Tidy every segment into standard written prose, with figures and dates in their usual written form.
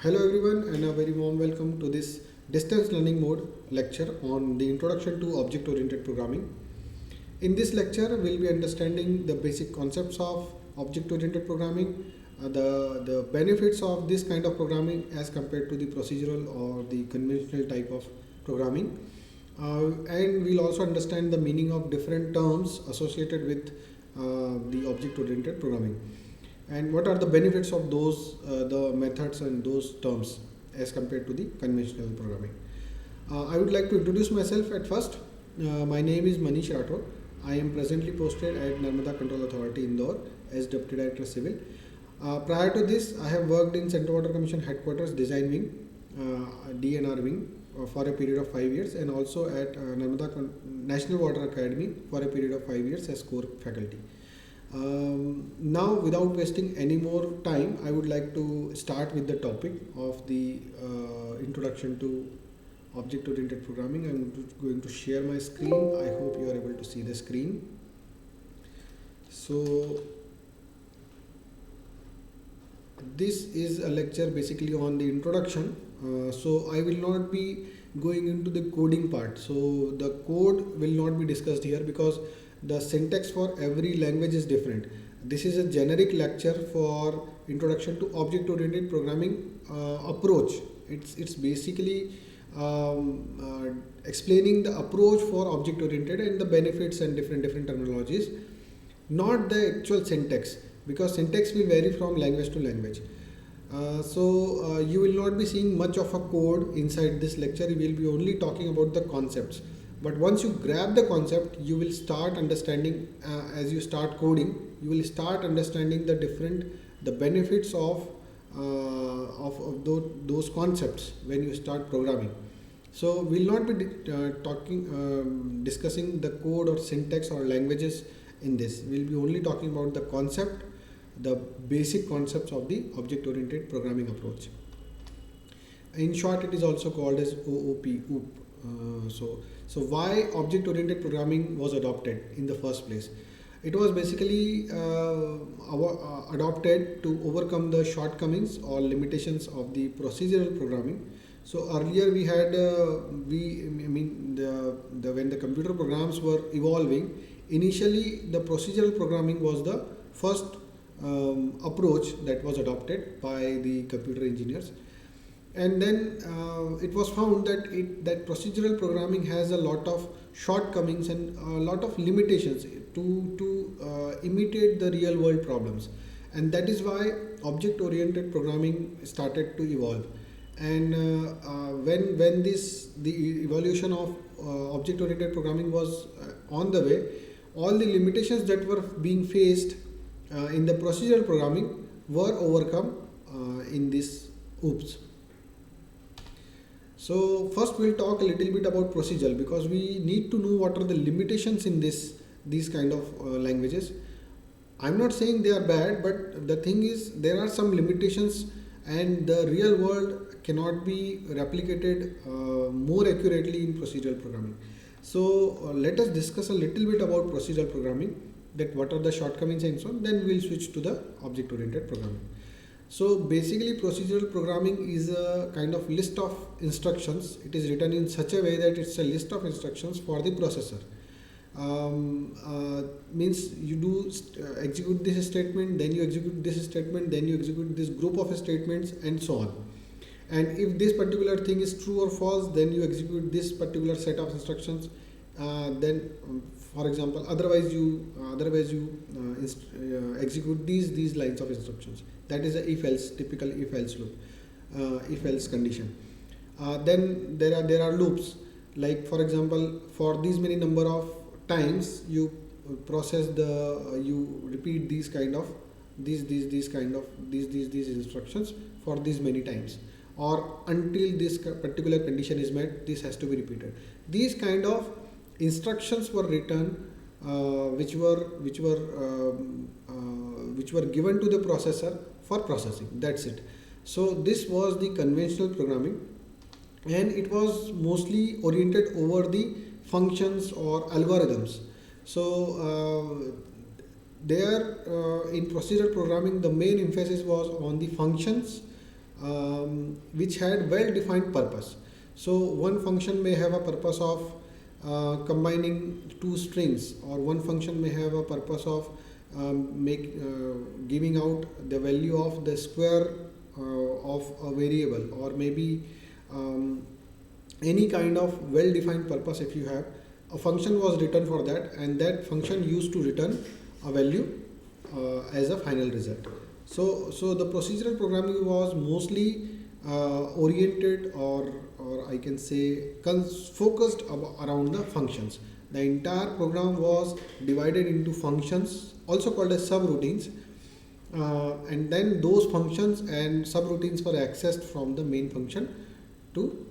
Hello everyone and a very warm welcome to this distance learning mode lecture on the introduction to object oriented programming. In this lecture we'll be understanding the basic concepts of object oriented programming, the benefits of this kind of programming as compared to the procedural or the conventional type of programming. And we'll also understand the meaning of different terms associated with the object oriented programming and what are the benefits of those the methods and those terms as compared to the conventional programming. I would like to introduce myself at first. My name is Manish Rathod. I am presently posted at Narmada Control Authority Indore as Deputy Director Civil. Prior to this, I have worked in Central Water Commission Headquarters Design Wing, DNR Wing, for a period of 5 years, and also at Narmada National Water Academy for a period of 5 years as core faculty. Now, without wasting any more time, I would like to start with the topic of the introduction to object-oriented programming. I'm going to share my screen. I hope you are able to see the screen. So, this is a lecture basically on the introduction. So, I will not be going into the coding part. So, the code will not be discussed here because the syntax for every language is different. This is a generic lecture for introduction to object oriented programming approach. It's basically explaining the approach for object oriented and the benefits and different terminologies, not the actual syntax, because syntax will vary from language to language. So you will not be seeing much of a code inside this lecture. We will be only talking about the concepts. But once you grab the concept, you will start understanding, as you start coding, you will start understanding the benefits of those concepts when you start programming. So we'll not be discussing the code or syntax or languages in this. We'll be only talking about the concept, the basic concepts of the object-oriented programming approach. In short, it is also called as OOP. So why object-oriented programming was adopted in the first place? It was basically adopted to overcome the shortcomings or limitations of the procedural programming. So earlier we had when the computer programs were evolving, initially the procedural programming was the first approach that was adopted by the computer engineers. And then it was found that procedural programming has a lot of shortcomings and a lot of limitations to imitate the real world problems, and that is why object oriented programming started to evolve. And when the evolution of object oriented programming was on the way, all the limitations that were being faced in the procedural programming were overcome in this OOPs. So first we'll talk a little bit about procedural, because we need to know what are the limitations in these kind of languages. I'm not saying they are bad, but the thing is there are some limitations and the real world cannot be replicated more accurately in procedural programming. So let us discuss a little bit about procedural programming, that what are the shortcomings and so on, then we'll switch to the object oriented programming. So basically procedural programming is a kind of list of instructions. It is written in such a way that it's a list of instructions for the processor. Means you do execute this statement, then you execute this statement, then you execute this group of statements and so on. And if this particular thing is true or false, then you execute this particular set of instructions. Then for example, otherwise you execute these lines of instructions. That is a if-else, typical if-else loop, if-else condition. Then there are loops, like for example, for these many number of times you you repeat these instructions for these many times, or until this particular condition is met, this has to be repeated. These kind of instructions were written which were given to the processor for processing. That's it. So this was the conventional programming, and it was mostly oriented over the functions or algorithms. So there in procedural programming, the main emphasis was on the functions which had well-defined purpose. So one function may have a purpose of combining two strings, or one function may have a purpose of giving out the value of the square of a variable, or maybe any kind of well-defined purpose. If you have a function was written for that, and that function used to return a value as a final result. So the procedural programming was mostly oriented, or I can say focused around the functions. The entire program was divided into functions, also called as subroutines, and then those functions and subroutines were accessed from the main function to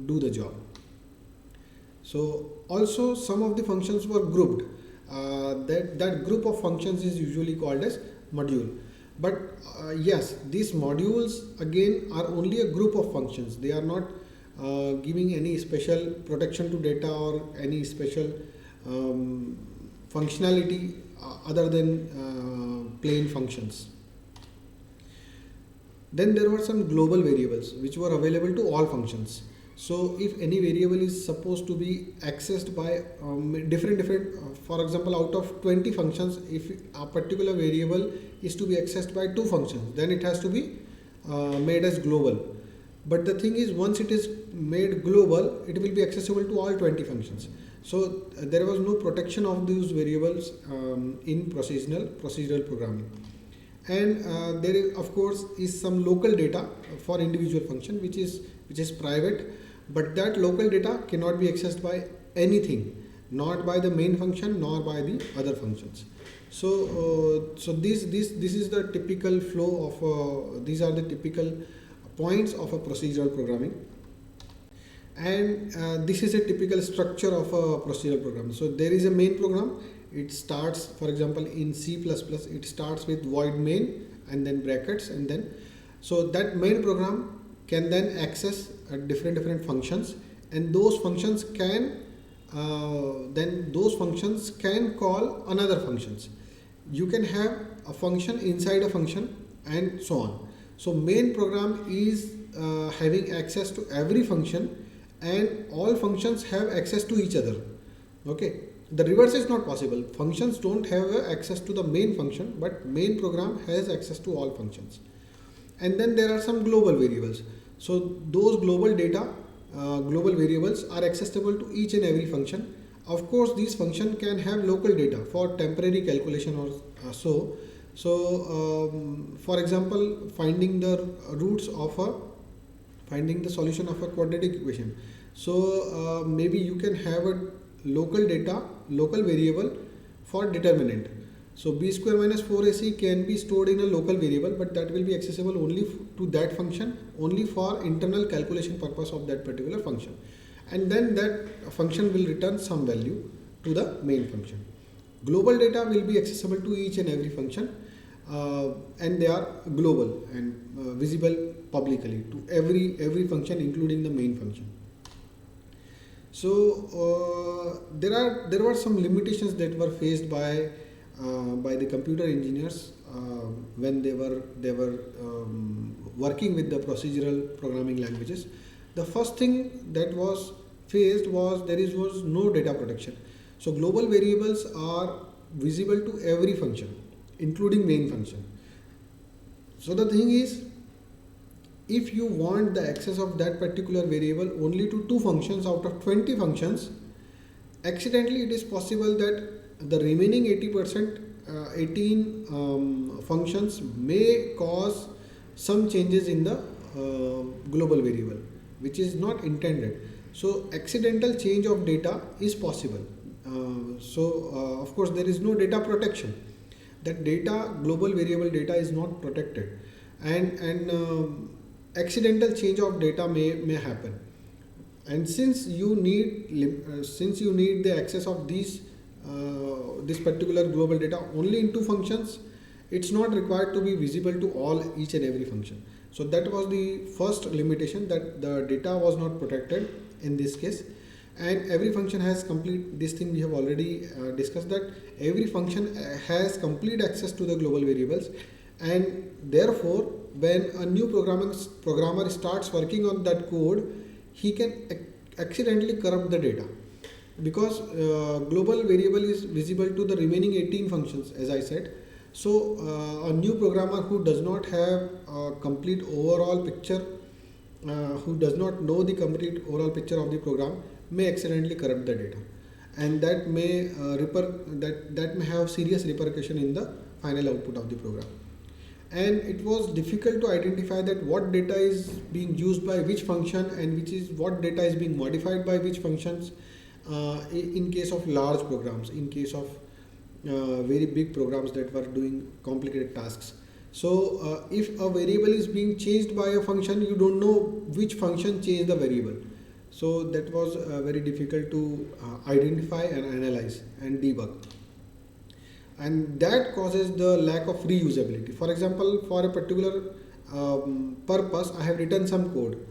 do the job. So also some of the functions were grouped. That group of functions is usually called as module. But yes, these modules again are only a group of functions. They are not giving any special protection to data or any special functionality other than plain functions. Then there were some global variables which were available to all functions. So if any variable is supposed to be accessed by different for example, out of 20 functions, if a particular variable is to be accessed by 2 functions, then it has to be made as global. But the thing is, once it is made global, it will be accessible to all 20 functions. So there was no protection of these variables in procedural programming. And there is, of course, is some local data for individual function which is private, but that local data cannot be accessed by anything, not by the main function nor by the other functions. So this is the typical flow of these are the typical points of a procedural programming, and this is a typical structure of a procedural program. So there is a main program. It starts, for example, in C++, it starts with void main and then brackets, and then so that main program can then access different functions, and those functions can call another functions. You can have a function inside a function and so on. So main program is having access to every function, and all functions have access to each other. Okay. The reverse is not possible. Functions don't have access to the main function, but main program has access to all functions. And then there are some global variables. So those global variables are accessible to each and every function. Of course, these functions can have local data for temporary calculation or so. So, for example, finding the solution of a quadratic equation. So maybe you can have a local variable for determinant. So b square minus 4ac can be stored in a local variable, but that will be accessible only to that function, only for internal calculation purpose of that particular function. And then that function will return some value to the main function. Global data will be accessible to each and every function, and they are global and visible publicly to every function, including the main function. So there were some limitations that were faced by the computer engineers when they were working with the procedural programming languages. The first thing that was faced was there was no data protection. So global variables are visible to every function, including main function. So the thing is, if you want the access of that particular variable only to 2 functions out of 20 functions, accidentally it is possible that the remaining 18 functions may cause some changes in the global variable, which is not intended. So accidental change of data is possible. Of course there is no data protection. That global variable data is not protected, and accidental change of data may happen. And since you need the access of this particular global data only in 2 functions, it's not required to be visible to each and every function. So that was the first limitation, that the data was not protected in this case. And every function has this thing we have already discussed, that every function has complete access to the global variables, and therefore when a new programmer starts working on that code, he can accidentally corrupt the data, because global variable is visible to the remaining 18 functions, as I said. So a new programmer who does not have a complete overall picture, who does not know the complete overall picture of the program, may accidentally corrupt the data, and that may that may have serious repercussion in the final output of the program. And it was difficult to identify that what data is being used by which function, and what data is being modified by which functions, in case of large programs, in case of very big programs that were doing complicated tasks. So if a variable is being changed by a function, you don't know which function changed the variable. So that was very difficult to identify and analyze and debug. And that causes the lack of reusability. For example, for a particular purpose, I have written some code.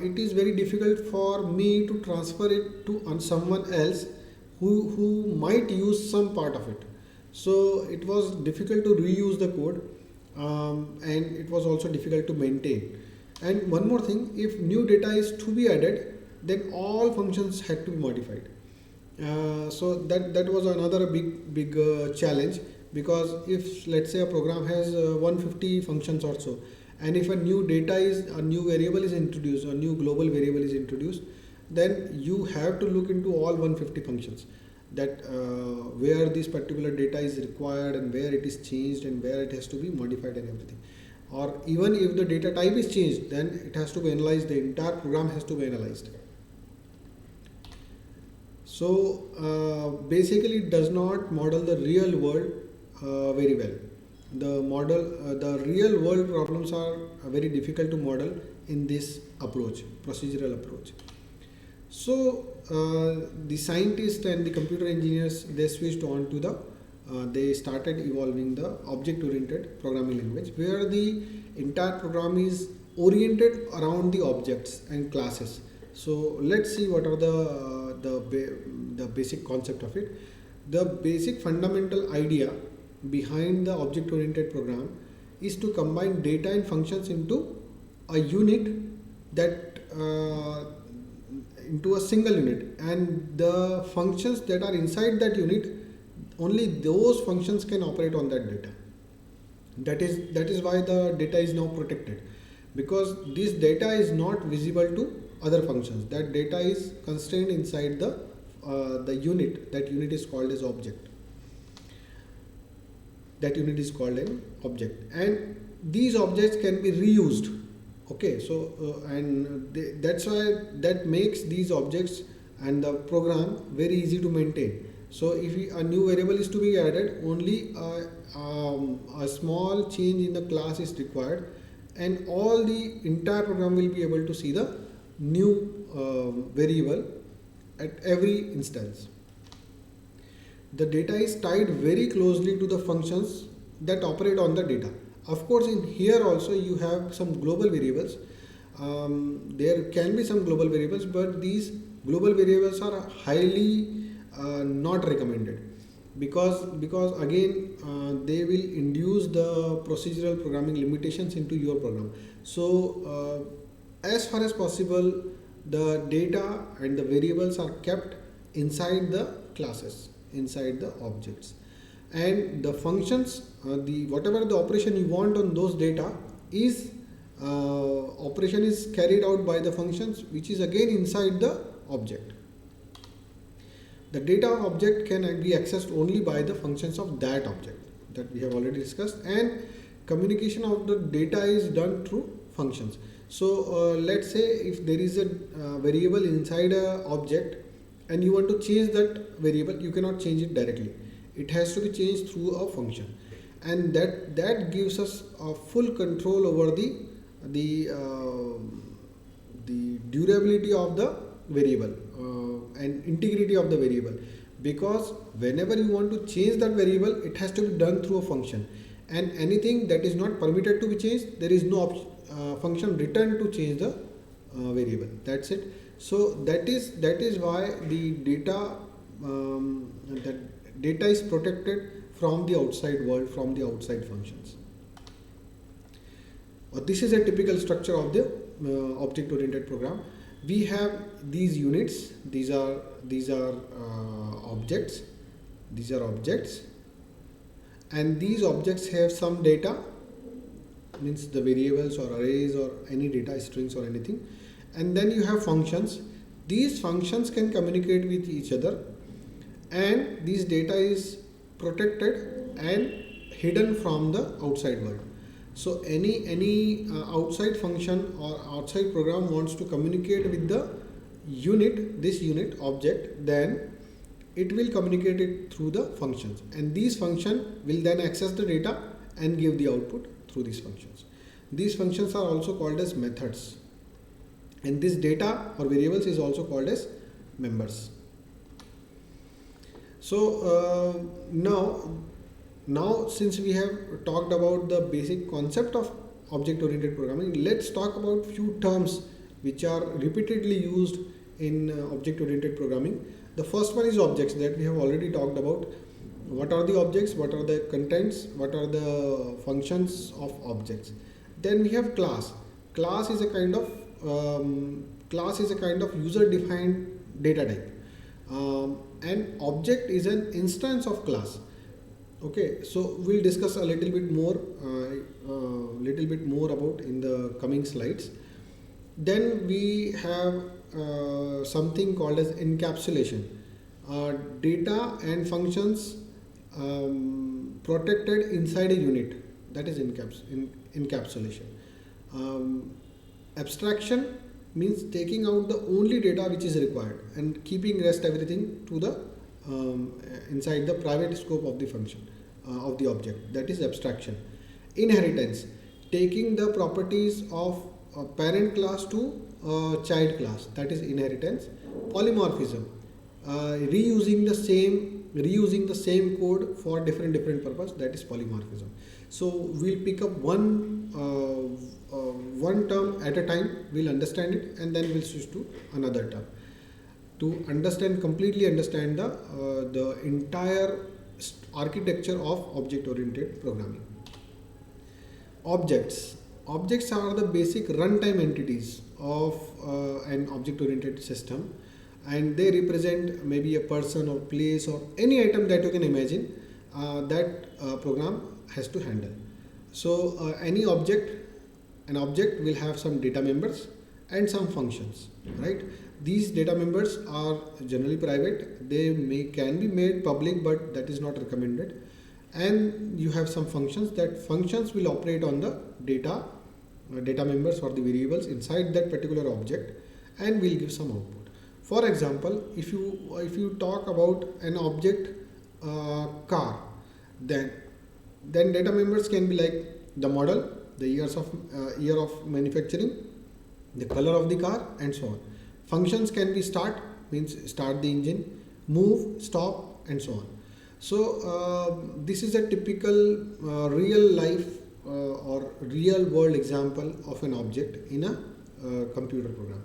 It is very difficult for me to transfer it to someone else who might use some part of it. So it was difficult to reuse the code, and it was also difficult to maintain. And one more thing, if new data is to be added, then all functions had to be modified. So that was another big challenge, because if, let's say, a program has 150 functions or so, and if a new variable is introduced, a new global variable is introduced, then you have to look into all 150 functions, that where this particular data is required and where it is changed and where it has to be modified and everything. Or even if the data type is changed, then it has to be analyzed, the entire program has to be analyzed. So basically it does not model the real world very well. The real world problems are very difficult to model in this approach, procedural approach. So the scientists and the computer engineers, they switched on to they started evolving the object-oriented programming language, where the entire program is oriented around the objects and classes. So let's see what are the basic concept of it. The basic fundamental idea behind the object-oriented program is to combine data and functions into a unit, that into a single unit, and the functions that are inside that unit, only those functions can operate on that data. That is why the data is now protected, because this data is not visible to other functions. That data is constrained inside the unit. That unit is called as object. That unit is called an object, and these objects can be reused. Okay, so that's why that makes these objects and the program very easy to maintain. So if a new variable is to be added, only a small change in the class is required, and all the entire program will be able to see the new variable at every instance. The data is tied very closely to the functions that operate on the data. Of course, in here also you have some global variables. There can be some global variables, but these global variables are highly not recommended, because again they will induce the procedural programming limitations into your program. So as far as possible, the data and the variables are kept inside the classes, inside the objects, and the functions, whatever the operation you want on those data is operation is carried out by the functions, which is again inside the object. The data object can be accessed only by the functions of that object, that we have already discussed, and communication of the data is done through functions. So let's say if there is a variable inside a object and you want to change that variable, you cannot change it directly. It has to be changed through a function, and that gives us a full control over the durability of the variable and integrity of the variable, because whenever you want to change that variable, it has to be done through a function, and anything that is not permitted to be changed, there is no function return to change the variable. That's it. So that is why the data is protected from the outside world, from the outside functions. This is a typical structure of the object oriented program. We have these units. These are objects. These are objects, and these objects have some data, means the variables or arrays or any data, strings or anything. And then you have functions. These functions can communicate with each other, and this data is protected and hidden from the outside world. So any outside function or outside program wants to communicate with the unit, this unit object, then it will communicate it through the functions, and these function will then access the data and give the output through these functions. These functions are also called as methods, and this data or variables is also called as members. So now since we have talked about the basic concept of object oriented programming, let's talk about few terms which are repeatedly used in object oriented programming. The first one is objects, that we have already talked about. What are the objects, what are the contents, what are the functions of objects. Then we have class. Class is a kind of user defined data type. And object is an instance of class. Okay, so we'll discuss a little bit more about in the coming slides. Then we have something called as encapsulation. Data and functions protected inside a unit, that is encapsulation. Abstraction means taking out the only data which is required and keeping rest everything to the inside the private scope of the function of the object, that is abstraction. Inheritance, taking the properties of a parent class to a child class, that is inheritance. Polymorphism, reusing the same code for different purpose, that is polymorphism. So we'll pick up one term at a time, we'll understand it, and then we'll switch to another term to completely understand the entire architecture of object oriented programming. Objects are the basic runtime entities of an object oriented system, and they represent maybe a person or place or any item that you can imagine that program has to handle. So an object will have some data members and some functions, right? These data members are generally private. They can be made public, but that is not recommended. And you have some functions. That functions will operate on the data members or the variables inside that particular object, and will give some output. For example, if you talk about an object car, then data members can be like the model, the year of manufacturing, the color of the car, and so on. Functions can be start, means start the engine, move, stop, and so on. So this is a typical real life or real world example of an object in a computer program.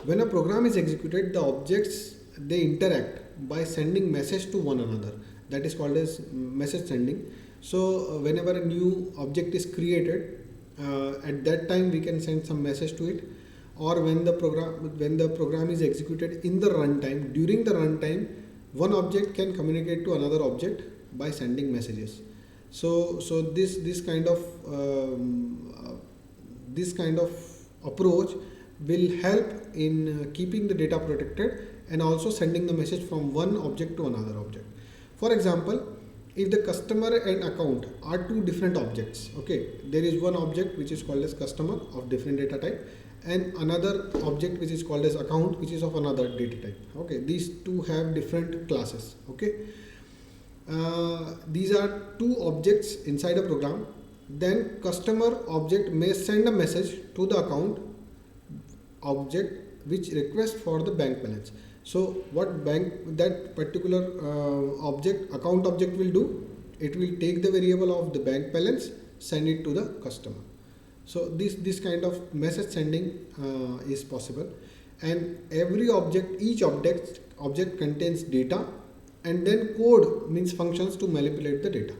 When a program is executed, the objects, they interact by sending message to one another. That is called as message sending. So whenever a new object is created, at that time we can send some message to it. Or when the program is executed in the runtime, during the runtime, one object can communicate to another object by sending messages. So this kind of approach will help in keeping the data protected and also sending the message from one object to another object. For example, if the customer and account are two different objects, okay, there is one object which is called as customer of different data type, and another object which is called as account, which is of another data type. Okay, these two have different classes. Okay, these are two objects inside a program. Then customer object may send a message to the account object which requests for the bank balance. So what that particular account object will do, it will take the variable of the bank balance, send it to the customer. So this kind of message sending is possible, and each object contains data, and then code, means functions to manipulate the data,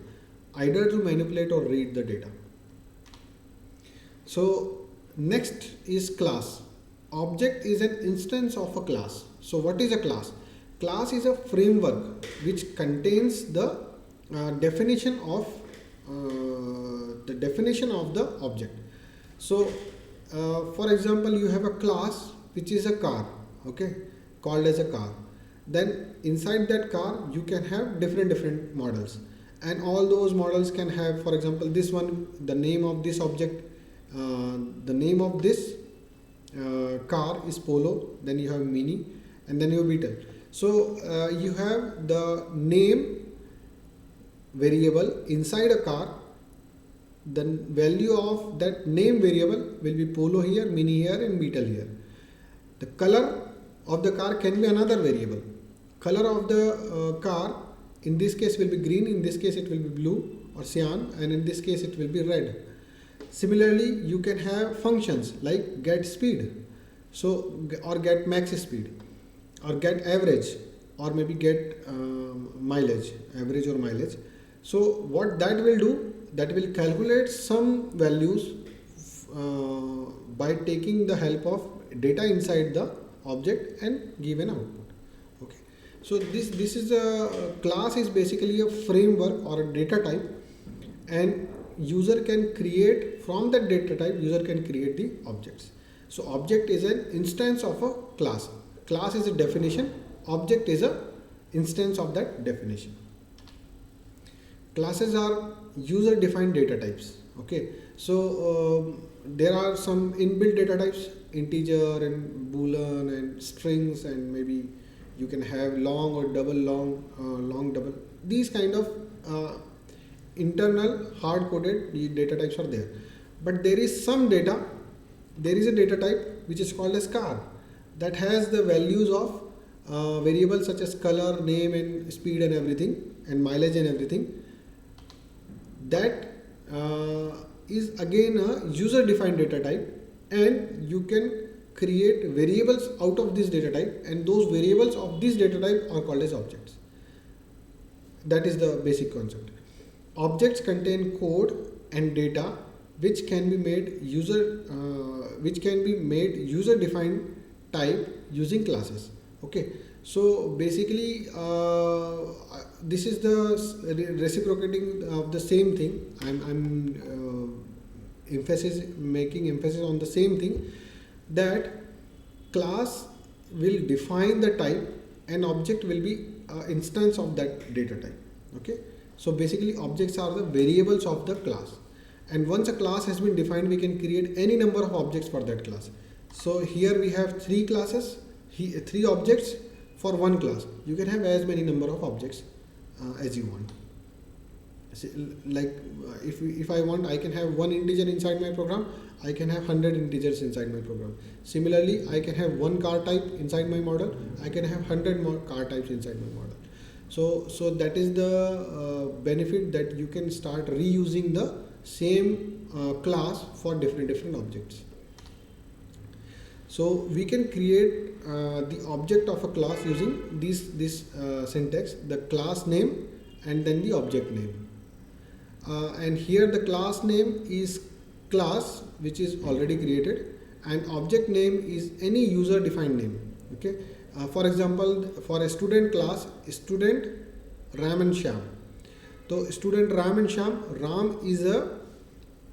either to manipulate or read the data. So next is class. Object is an instance of a class. So what is a class? Class is a framework which contains the definition of the object. So for example, you have a class which is a car, okay, called as a car. Then inside that car you can have different models, and all those models can have, for example, this one, the name of this object, the name of this car is Polo, then you have Mini, and then you have Beetle. So you have the name variable inside a car. The value of that name variable will be Polo here, Mini here, and Beetle here. The color of the car can be another variable. Color of the car in this case will be green, in this case it will be blue or cyan, and in this case it will be red. Similarly, you can have functions like get speed, so or get max speed, or get average, or maybe get mileage, average or mileage. So what that will do, that will calculate some values by taking the help of data inside the object and give an output. Okay, so this is a class is basically a framework or a data type, and user can create from that data type, user can create the objects. So object is an instance of a class. Class is a definition, object is a instance of that definition. Classes are user defined data types. Okay, so there are some inbuilt data types, integer and boolean and strings, and maybe you can have long or double long, long double. These kind of internal hard coded data types are there. But there is some data, there is a data type which is called as car, that has the values of variables such as color, name, and speed and everything, and mileage and everything. That is again a user defined data type, and you can create variables out of this data type, and those variables of this data type are called as objects. That is the basic concept. Objects contain code and data which can be made user defined type using classes. Okay, so basically this is the reciprocating of the same thing. I'm making emphasis on the same thing, that class will define the type and object will be instance of that data type. Okay, so basically objects are the variables of the class, and once a class has been defined, we can create any number of objects for that class. So here we have three classes, three objects for one class. You can have as many number of objects as you want. Like if I want, I can have one integer inside my program, I can have 100 integers inside my program. Similarly, I can have one car type inside my model, I can have 100 more car types inside my model. So that is the benefit, that you can start reusing the same class for different objects. So we can create the object of a class using this syntax, the class name and then the object name. And here the class name is class which is already created, and object name is any user defined name. Okay, for example, for a student class, student Ram and Shyam. So student Ram and Shyam, Ram is a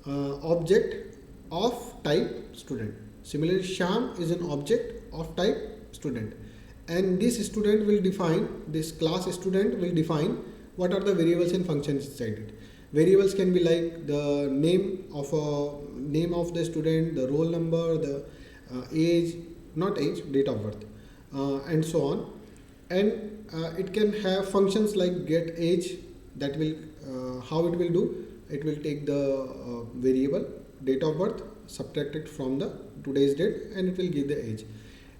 object of type student. Similarly, Shyam is an object of type student, and this student will define, this class student will define what are the variables and functions inside it. Variables can be like the name of the student, the roll number, the age, not age, date of birth, and so on. And it can have functions like get age. That will how it will do. It will take the variable date of birth, subtract it from the today's date, and it will give the age.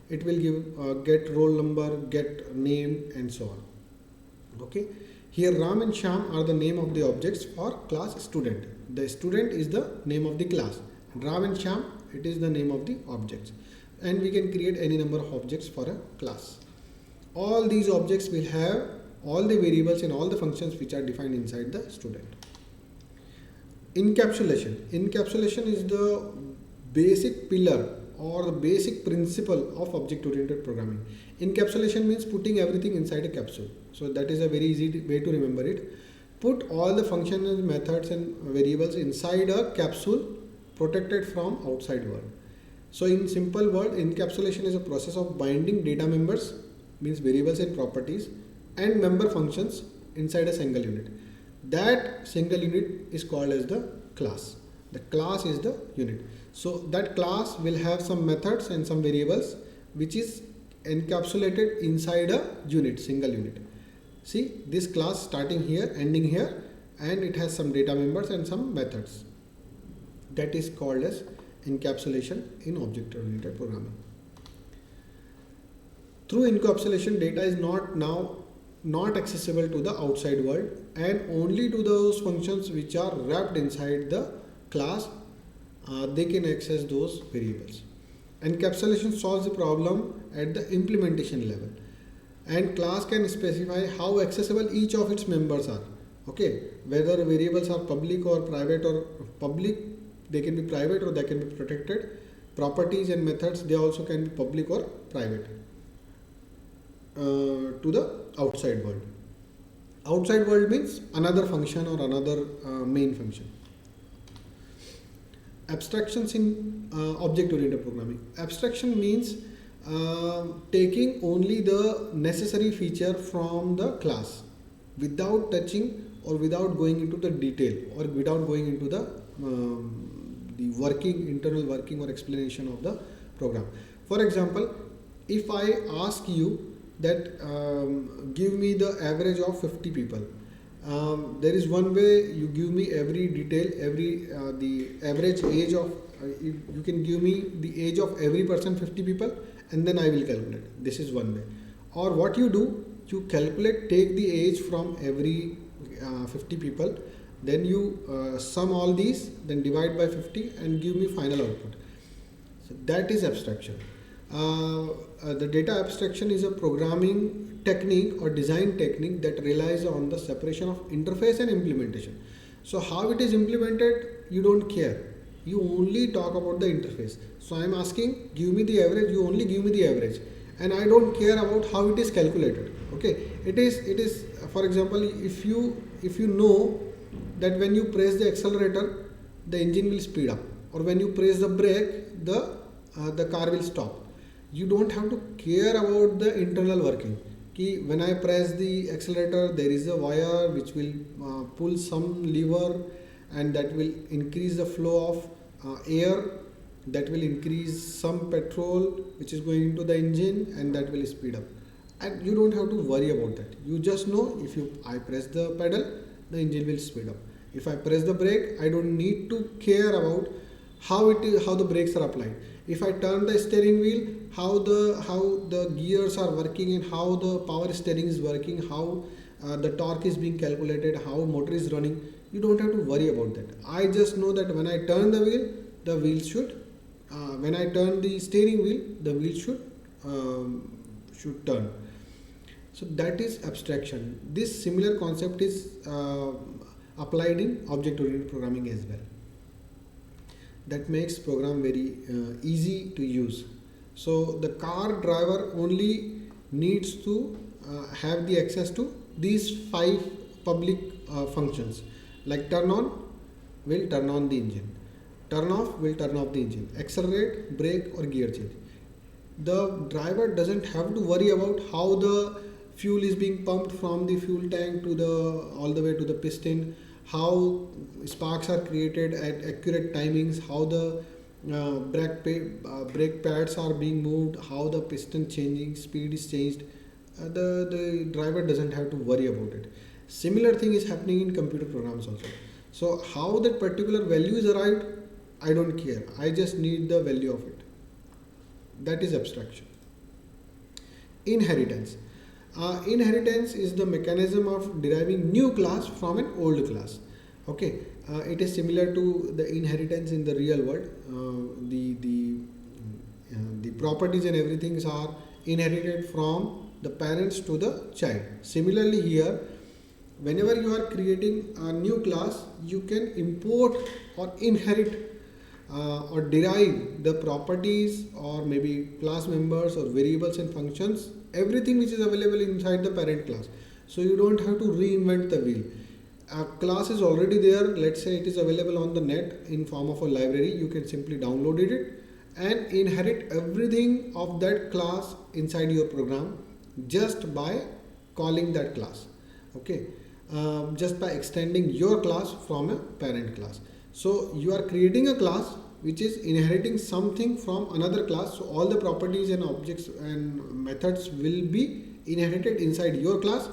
It will give get roll number, get name, and so on. Okay. Here Ram and Shyam are the name of the objects for class student. The student is the name of the class. Ram and Shyam, it is the name of the objects. And we can create any number of objects for a class. All these objects will have all the variables and all the functions which are defined inside the student. Encapsulation. Encapsulation is the basic pillar or the basic principle of object oriented programming. Encapsulation means putting everything inside a capsule. So that is a very easy way to remember it. Put all the functions, methods and variables inside a capsule protected from outside world. So in simple word, encapsulation is a process of binding data members, means variables and properties, and member functions inside a single unit. That single unit is called as the class. The class is the unit. So that class will have some methods and some variables which is encapsulated inside a unit, single unit. See, this class starting here, ending here, and it has some data members and some methods. That is called as encapsulation in object-oriented programming. Through encapsulation, data is not accessible to the outside world and only to those functions which are wrapped inside the class. They can access those variables. Encapsulation solves the problem at the implementation level, and class can specify how accessible each of its members are. Okay, whether variables are public or private, or public, they can be private or they can be protected. Properties and methods, they also can be public or private to the outside world. Outside world means another function or another main function. Abstractions in object-oriented programming. Abstraction means taking only the necessary feature from the class without touching or without going into the detail or without going into the internal working or explanation of the program. For example, if I ask you that give me the average of 50 people, there is one way you give me every detail, the average age of, you can give me the age of every person, 50 people, and then I will calculate. This is one way. Or what you do, you calculate, take the age from every 50 people, then you sum all these, then divide by 50 and give me final output. So that is abstraction. The data abstraction is a programming technique or design technique that relies on the separation of interface and implementation. So how it is implemented, you don't care. You only talk about the interface. So I am asking, give me the average, you only give me the average. And I don't care about how it is calculated. Okay, it is for example, if you know that when you press the accelerator, the engine will speed up, or when you press the brake, the car will stop. You don't have to care about the internal working. When I press the accelerator, there is a wire which will pull some lever, and that will increase the flow of air, that will increase some petrol which is going into the engine, and that will speed up. And you don't have to worry about that. You just know, if I press the pedal, the engine will speed up. If I press the brake, I don't need to care about how the brakes are applied. If I turn the steering wheel, how the gears are working and how the power steering is working, how the torque is being calculated, how motor is running, you don't have to worry about that. I just know that when I turn the wheel should, when I turn the steering wheel, the wheel should turn. So that is abstraction. This similar concept is applied in object-oriented programming as well. That makes program very easy to use. So the car driver only needs to have the access to these 5 public functions, like turn on will turn on the engine, turn off will turn off the engine, accelerate, brake or gear change. The driver doesn't have to worry about how the fuel is being pumped from the fuel tank to all the way to the piston, how sparks are created at accurate timings, how the brake pads are being moved, how the piston changing speed is changed. The driver doesn't have to worry about it. Similar thing is happening in computer programs also. So how that particular value is arrived, I don't care. I just need the value of it. That is abstraction. Inheritance. Inheritance is the mechanism of deriving new class from an old class. Okay, it is similar to the inheritance in the real world. The properties and everything are inherited from the parents to the child. Similarly here, whenever you are creating a new class, you can import or inherit or derive the properties or maybe class members or variables and functions, everything which is available inside the parent class. So you don't have to reinvent the wheel. A class is already there. Let's say it is available on the net in form of a library. You can simply download it and inherit everything of that class inside your program just by calling that class. Okay, just by extending your class from a parent class. So you are creating a class which is inheriting something from another class. So all the properties and objects and methods will be inherited inside your class.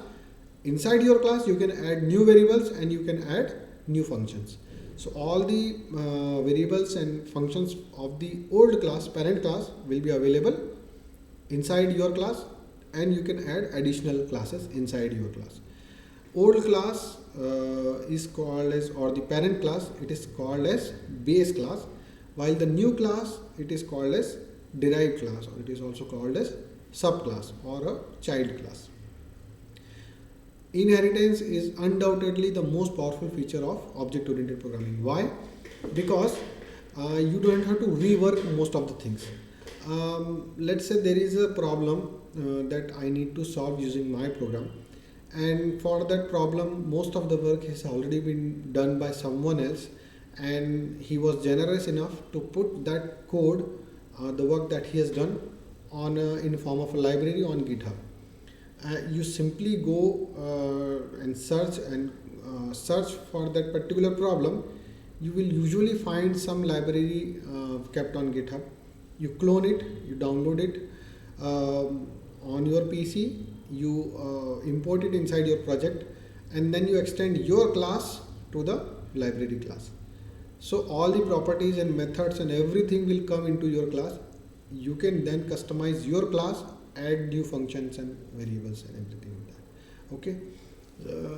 Inside your class you can add new variables and you can add new functions. So all the variables and functions of the old class, parent class, will be available inside your class, and you can add additional classes inside your class. Old class is called as, or the parent class, it is called as base class, while the new class, it is called as derived class, or it is also called as subclass or a child class. Inheritance is undoubtedly the most powerful feature of object-oriented programming. Why? Because you don't have to rework most of the things. Let's say there is a problem that I need to solve using my program, and for that problem most of the work has already been done by someone else, and he was generous enough to put that code, the work that he has done, on in form of a library on GitHub. You simply go and search for that particular problem. You will usually find some library kept on GitHub. You clone it, you download it on your PC, you import it inside your project, and then you extend your class to the library class. So all the properties and methods and everything will come into your class. You can then customize your class, add new functions and variables and everything like that. Okay,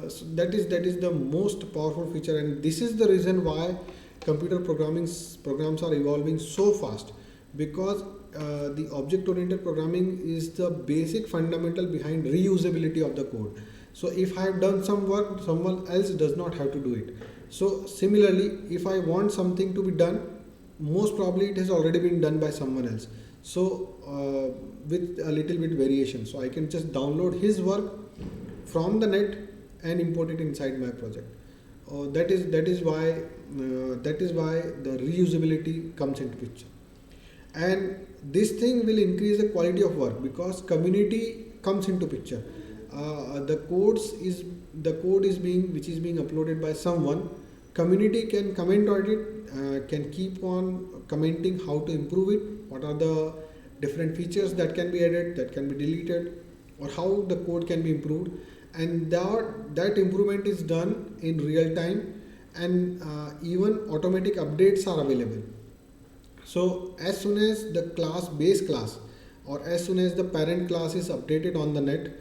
so that is the most powerful feature, and this is the reason why computer programming programs are evolving so fast, because the object-oriented programming is the basic fundamental behind reusability of the code. So if I have done some work, someone else does not have to do it. So similarly, if I want something to be done, most probably it has already been done by someone else. So with a little bit variation, so I can just download his work from the net and import it inside my project. That is why the reusability comes into picture. And this thing will increase the quality of work because community comes into picture. The code is being uploaded by someone. Community can comment on it, can keep on commenting how to improve it, what are the different features that can be added, that can be deleted, or how the code can be improved, and that improvement is done in real time, and even automatic updates are available. So as soon as the base class, or as soon as the parent class is updated on the net,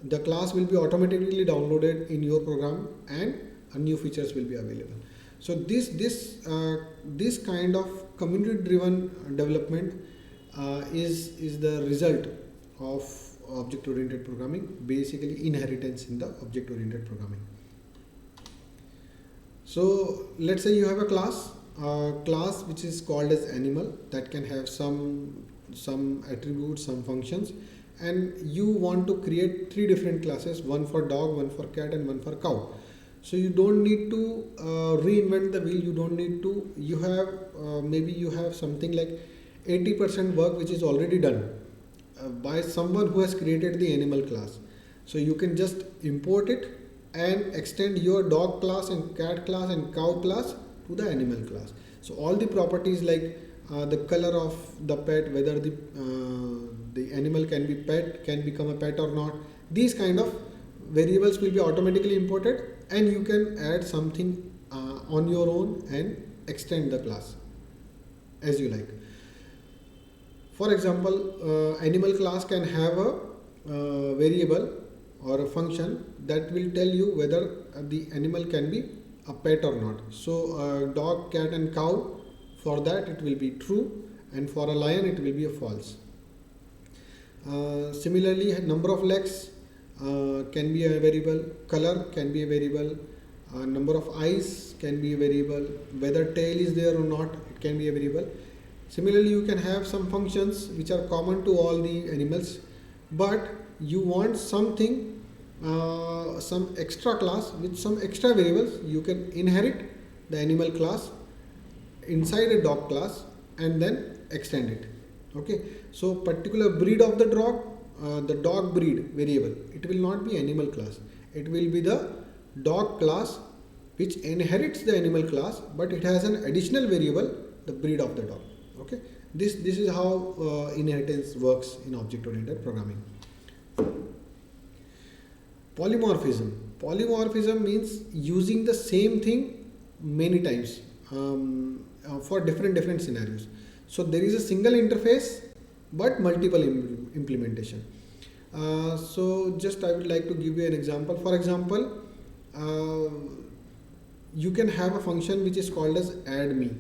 the class will be automatically downloaded in your program and new features will be available. So this kind of community driven development is the result of object oriented programming, basically inheritance in the object oriented programming. So let's say you have a class which is called as animal, that can have some attributes, some functions, and you want to create 3 different classes, one for dog, one for cat, and one for cow. So you don't need to reinvent the wheel. You don't need to. You have maybe you have something like 80% work which is already done by someone who has created the animal class. So you can just import it and extend your dog class and cat class and cow class to the animal class. So all the properties like the color of the pet, whether the animal can become a pet or not, these kind of variables will be automatically imported, and you can add something on your own and extend the class as you like. For example, animal class can have a variable or a function that will tell you whether the animal can be a pet or not. So dog, cat and cow, for that it will be true, and for a lion it will be a false. Similarly, number of legs can be a variable, color can be a variable, Number of eyes can be a variable. Whether tail is there or not, it can be a variable. Similarly, you can have some functions which are common to all the animals, but you want something, some extra class with some extra variables. You can inherit the animal class inside a dog class and then extend it. Okay, so particular breed of the dog breed variable, it will not be animal class, it will be the dog class which inherits the animal class, but it has an additional variable, the breed of the dog. Okay, this is how inheritance works in object oriented programming. Polymorphism means using the same thing many times for different scenarios. So there is a single interface but multiple implementation. So just I would like to give you an example. For example, you can have a function which is called as addMe.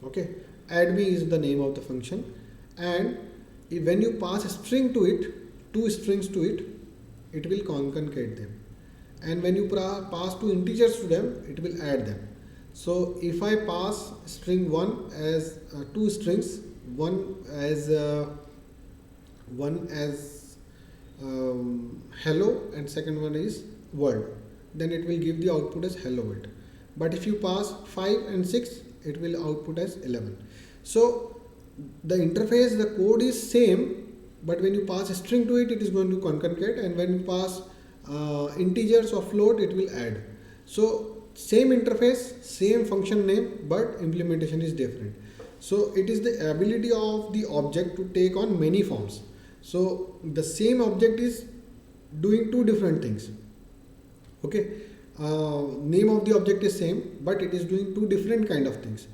Okay, addMe is the name of the function, and when you pass a string to it, two strings to it, it will concatenate them, and when you pass two integers to them, it will add them. So if I pass string 1 as two strings, one as hello and second one is world, then it will give the output as hello world. But if you pass 5 and 6, it will output as 11. So the interface, the code is same, but when you pass a string to it, it is going to concatenate, and when you pass integers or float, it will add. So same interface, same function name, but implementation is different. So it is the ability of the object to take on many forms. So the same object is doing two different things. Okay, name of the object is same, but it is doing two different kind of things.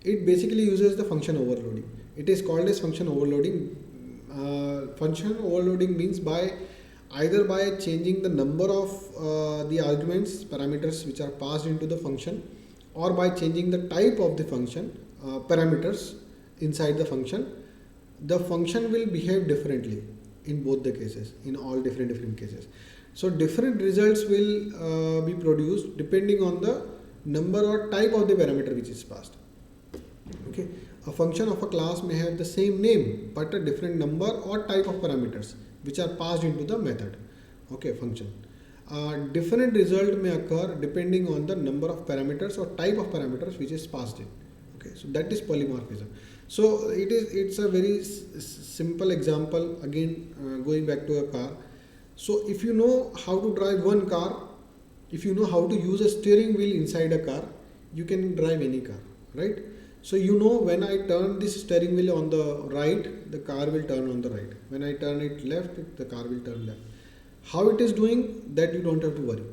It basically uses the function overloading. It is called as function overloading. Function overloading means either by changing the number of the arguments, parameters which are passed into the function, or by changing the type of the function, parameters inside the function will behave differently in both the cases, in all different cases. So different results will be produced depending on the number or type of the parameter which is passed. Okay, a function of a class may have the same name but a different number or type of parameters which are passed into the method. Okay, function. Different result may occur depending on the number of parameters or type of parameters which is passed in. Okay, so that is polymorphism. So it's a very simple example, again going back to a car. So if you know how to drive one car, if you know how to use a steering wheel inside a car, you can drive any car, right? So you know when I turn this steering wheel on the right, the car will turn on the right. When I turn it left, the car will turn left. How it is doing, that you don't have to worry.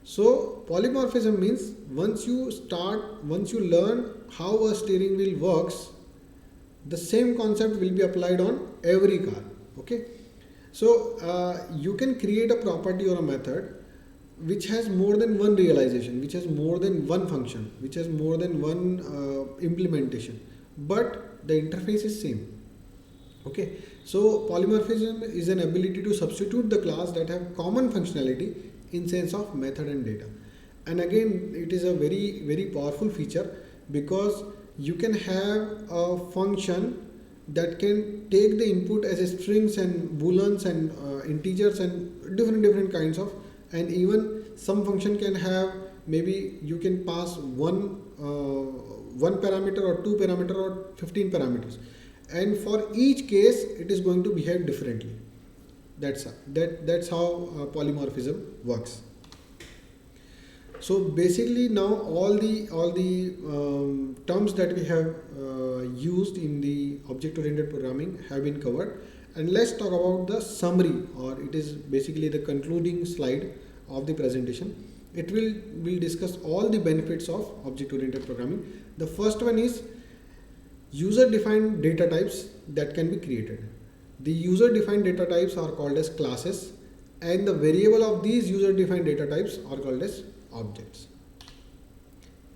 So polymorphism means once you learn how a steering wheel works, the same concept will be applied on every car. Okay, so you can create a property or a method which has more than one realization, which has more than one function, which has more than one implementation, but the interface is same. Okay, so polymorphism is an ability to substitute the class that have common functionality in sense of method and data. And again, it is a very powerful feature because you can have a function that can take the input as a strings and booleans and integers and different kinds of, and even some function can have, maybe you can pass one parameter or two parameter or 15 parameters, and for each case it is going to behave differently. That's how polymorphism works. So basically now all the terms that we have used in the object oriented programming have been covered, and let's talk about the summary, or it is basically the concluding slide of the presentation. It will discuss all the benefits of object oriented programming. The first one is user defined data types that can be created. The user defined data types are called as classes, and the variable of these user defined data types are called as objects.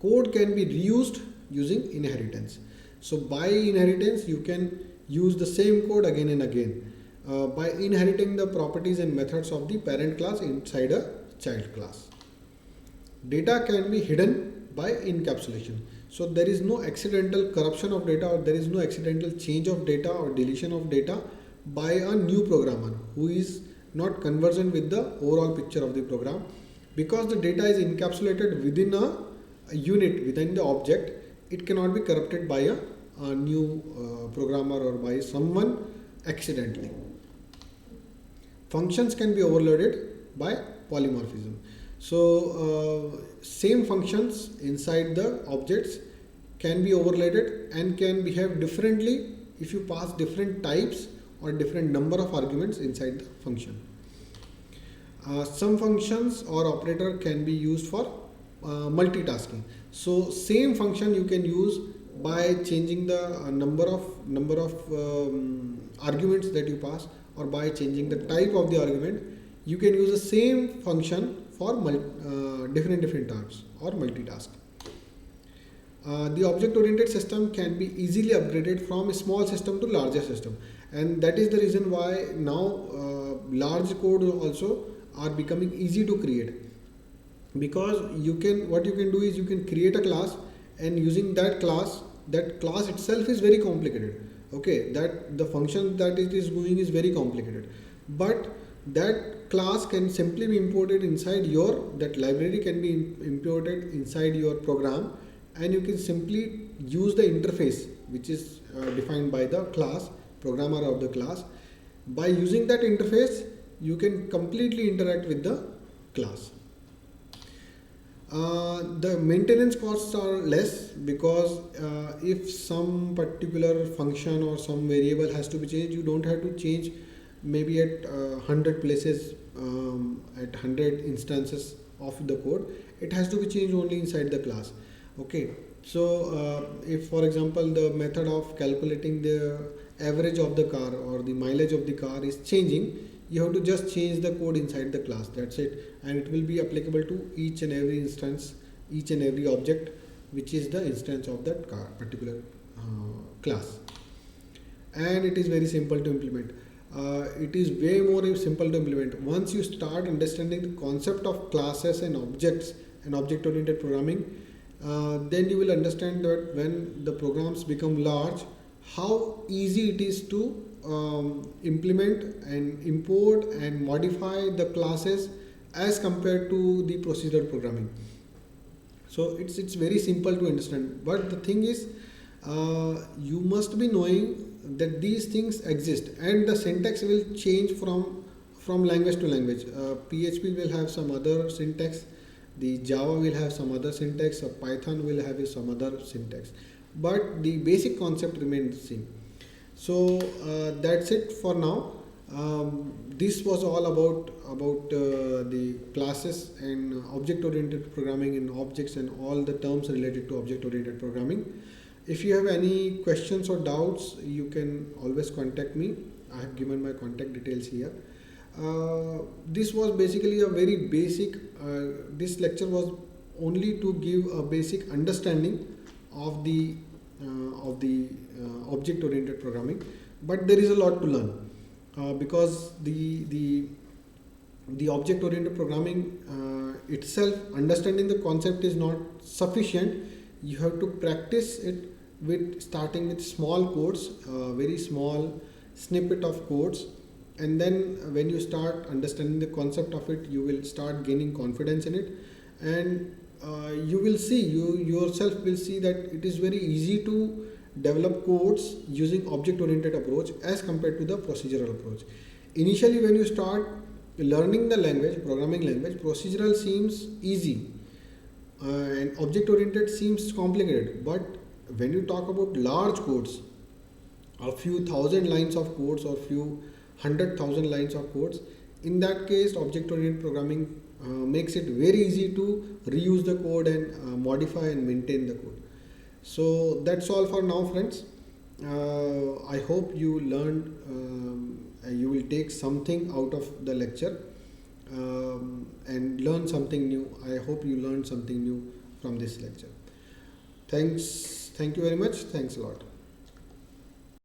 Code can be reused using inheritance. So by inheritance you can use the same code again and again by inheriting the properties and methods of the parent class inside a child class. Data can be hidden by encapsulation. So there is no accidental corruption of data, or there is no accidental change of data or deletion of data by a new programmer who is not conversant with the overall picture of the program, because the data is encapsulated within a unit, within the object. It cannot be corrupted by a new programmer or by someone accidentally. Functions can be overloaded by polymorphism. So same functions inside the objects can be overloaded and can behave differently if you pass different types or different number of arguments inside the function. Some functions or operator can be used for multitasking. So same function you can use by changing the number of arguments that you pass, or by changing the type of the argument. You can use the same function for different tasks or multitask. The object-oriented system can be easily upgraded from a small system to larger system, and that is the reason why now large code also are becoming easy to create, because what you can do is you can create a class, and using that class itself is very complicated. Okay, that the function that it is doing is very complicated, but that class can simply be imported inside that library can be imported inside your program, and you can simply use the interface which is defined by the class programmer of the class. By using that interface, you can completely interact with the class. The maintenance costs are less, because if some particular function or some variable has to be changed, you don't have to change maybe at 100 places, at 100 instances of the code. It has to be changed only inside the class. Okay, so if for example the method of calculating the average of the car or the mileage of the car is changing, you have to just change the code inside the class. That's it, and it will be applicable to each and every instance, each and every object which is the instance of that car particular class. And it is very simple to implement. It is way more simple to implement once you start understanding the concept of classes and objects and object-oriented programming. Then you will understand that when the programs become large, how easy it is to implement and import and modify the classes as compared to the procedural programming. So it's very simple to understand, but the thing is you must be knowing that these things exist, and the syntax will change from language to language. PHP will have some other syntax, the Java will have some other syntax, or Python will have some other syntax, but the basic concept remains the same. So that's it for now. This was all about the classes and object-oriented programming and objects and all the terms related to object-oriented programming. If you have any questions or doubts, you can always contact me. I have given my contact details here. This was basically a very basic, this lecture was only to give a basic understanding of the object-oriented programming, but there is a lot to learn, because the object-oriented programming itself, understanding the concept is not sufficient. You have to practice it with starting with small codes, very small snippet of codes, and then when you start understanding the concept of it, you will start gaining confidence in it, and you will see, you yourself will see that it is very easy to develop codes using object-oriented approach as compared to the procedural approach. Initially, when you start learning the language, programming language, procedural seems easy and object-oriented seems complicated. But when you talk about large codes, a few thousand lines of codes or few 100,000 lines of codes, in that case object-oriented programming makes it very easy to reuse the code and modify and maintain the code. So that's all for now, friends. I hope you learned, you will take something out of the lecture and learn something new. I hope you learned something new from this lecture. Thank you very much. Thanks a lot.